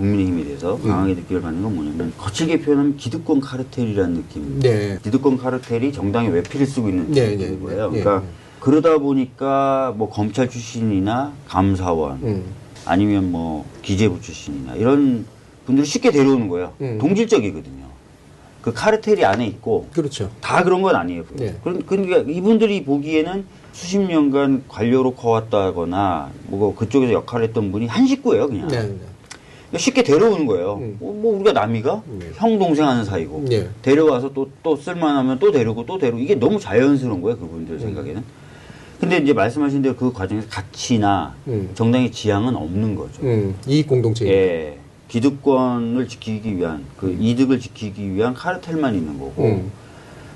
국민의힘에 대해서 강하게 느낌을 받는 건 뭐냐면 거칠게 표현하면 기득권 카르텔이라는 느낌. 네. 기득권 카르텔이 정당의 외피를 쓰고 있는 네, 거예요. 네, 그러니까 그러다 보니까 뭐 검찰 출신이나 감사원 아니면 뭐 기재부 출신이나 이런 분들이 쉽게 데려오는 거예요. 동질적이거든요. 그 카르텔이 안에 있고 그렇죠. 다 그런 건 아니에요. 네. 그러니까 이분들이 보기에는 수십 년간 관료로 커왔다거나 뭐 그쪽에서 역할을 했던 분이 한 식구예요, 그냥. 네, 네. 쉽게 데려오는 거예요. 뭐 우리가 남이가 네. 형 동생 하는 사이고 네. 데려와서 또 쓸만하면 또 데리고 이게 너무 자연스러운 거예요, 그분들 생각에는. 근데 이제 말씀하신 대로 그 과정에서 가치나 정당의 지향은 없는 거죠. 이익 공동체. 예. 기득권을 지키기 위한 그 이득을 지키기 위한 카르텔만 있는 거고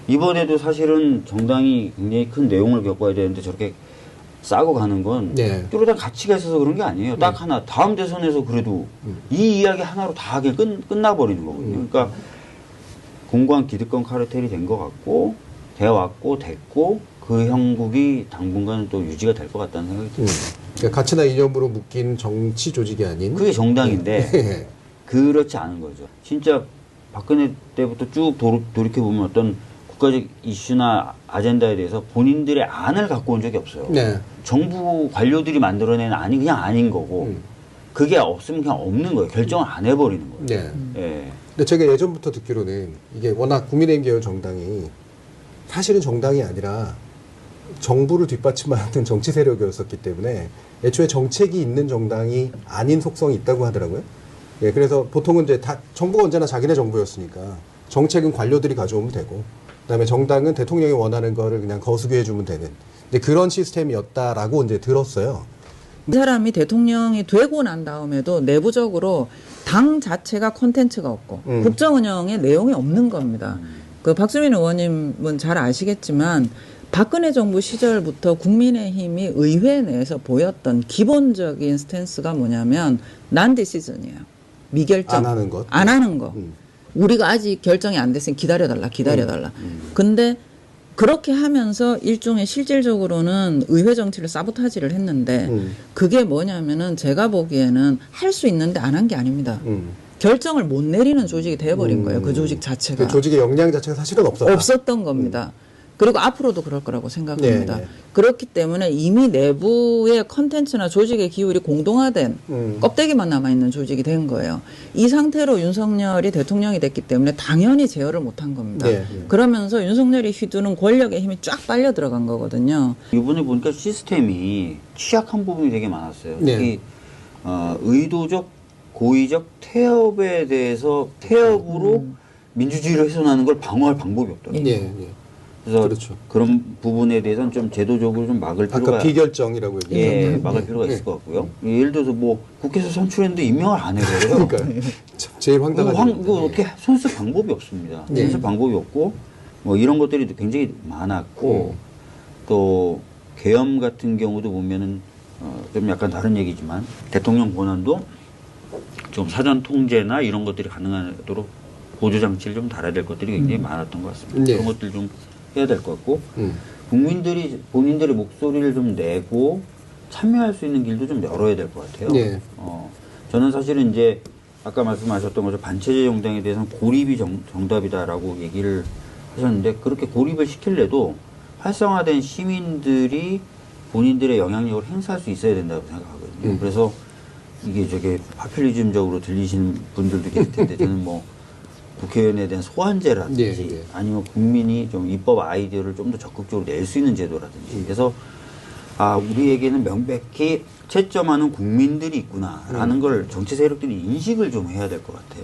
이번에도 사실은 정당이 굉장히 큰 내용을 겪어야 되는데 저렇게 싸고 가는 건 네. 뚜렷한 가치가 있어서 그런 게 아니에요. 딱 하나 다음 대선에서 그래도 이 이야기 하나로 다 그냥 끝나버리는 거거든요. 그러니까 공고한 기득권 카르텔이 된 것 같고 되어왔고 됐고 그 형국이 당분간 또 유지가 될 것 같다는 생각이 듭니다. 그러니까 가치나 이념으로 묶인 정치 조직이 아닌. 그게 정당인데 네. 그렇지 않은 거죠. 진짜 박근혜 때부터 쭉 돌이켜보면 어떤 국가적 이슈나 아젠다에 대해서 본인들의 안을 갖고 온 적이 없어요. 네. 정부 관료들이 만들어낸 안이 그냥 아닌 거고 그게 없으면 그냥 없는 거예요. 결정을 안 해버리는 거예요. 네. 예. 근데 제가 예전부터 듣기로는 이게 워낙 국민의힘 계열 정당이 사실은 정당이 아니라 정부를 뒷받침하는 정치 세력이었었기 때문에 애초에 정책이 있는 정당이 아닌 속성이 있다고 하더라고요. 예, 그래서 보통은 이제 다 정부가 언제나 자기네 정부였으니까 정책은 관료들이 가져오면 되고 그다음에 정당은 대통령이 원하는 거를 그냥 거수게 해주면 되는 이제 그런 시스템이었다라고 이제 들었어요. 이 사람이 대통령이 되고 난 다음에도 내부적으로 당 자체가 콘텐츠가 없고 국정운영의 내용이 없는 겁니다. 그 박수민 의원님은 잘 아시겠지만 박근혜 정부 시절부터 국민의힘이 의회 내에서 보였던 기본적인 스탠스가 뭐냐면 난 디시전이에요. 미결정. 안 하는 것. 안 하는 거. 우리가 아직 결정이 안 됐으니 기다려달라. 근데 그렇게 하면서 일종의 실질적으로는 의회 정치를 사보타지를 했는데 그게 뭐냐면은 제가 보기에는 할 수 있는데 안 한 게 아닙니다. 결정을 못 내리는 조직이 돼버린 거예요. 그 조직 자체가. 그 조직의 역량 자체가 사실은 없었던 겁니다. 그리고 앞으로도 그럴 거라고 생각합니다. 네. 그렇기 때문에 이미 내부의 컨텐츠나 조직의 기울이 공동화된 껍데기만 남아있는 조직이 된 거예요. 이 상태로 윤석열이 대통령이 됐기 때문에 당연히 제어를 못한 겁니다. 네. 그러면서 윤석열이 휘두른 권력의 힘이 쫙 빨려 들어간 거거든요. 이번에 보니까 시스템이 취약한 부분이 되게 많았어요. 네. 특히 의도적 고의적 태업에 대해서 태업으로 민주주의를 훼손하는 걸 방어할 방법이 없더라고요. 예, 예. 그래서 그렇죠. 그런 부분에 대해서는 좀 제도적으로 좀 막을 필요가 아까 비결정이라고 얘기했는데 예, 막을 필요가 있을 것 같고요. 예를 들어서 뭐 국회에서 선출했는데 임명을 안 해버려요. 그러니까 참 제일 황당한 그거 어떻게 손쓸 방법이 없습니다. 네. 손쓸 방법이 없고 뭐 이런 것들이 굉장히 많았고 또 계엄 같은 경우도 보면은 좀 약간 다른 얘기지만 대통령 권한도 좀 사전 통제나 이런 것들이 가능하도록 보조 장치를 좀 달아야 될 것들이 굉장히 많았던 것 같습니다. 네. 그런 것들 좀 해야 될 것 같고 국민들이 본인들의 목소리를 좀 내고 참여할 수 있는 길도 좀 열어야 될 것 같아요. 네. 저는 사실은 이제 아까 말씀하셨던 것처럼 반체제 정당에 대해서는 고립이 정답이다라고 얘기를 하셨는데 그렇게 고립을 시키려도 활성화된 시민들이 본인들의 영향력을 행사할 수 있어야 된다고 생각하거든요. 그래서 이게 저게 파퓰리즘적으로 들리시는 분들도 계실 텐데 저는 뭐 국회의원에 대한 소환제라든지 네, 네. 아니면 국민이 좀 입법 아이디어를 좀 더 적극적으로 낼 수 있는 제도라든지 그래서 우리에게는 명백히 채점하는 국민들이 있구나라는 걸 정치 세력들이 인식을 좀 해야 될 것 같아요.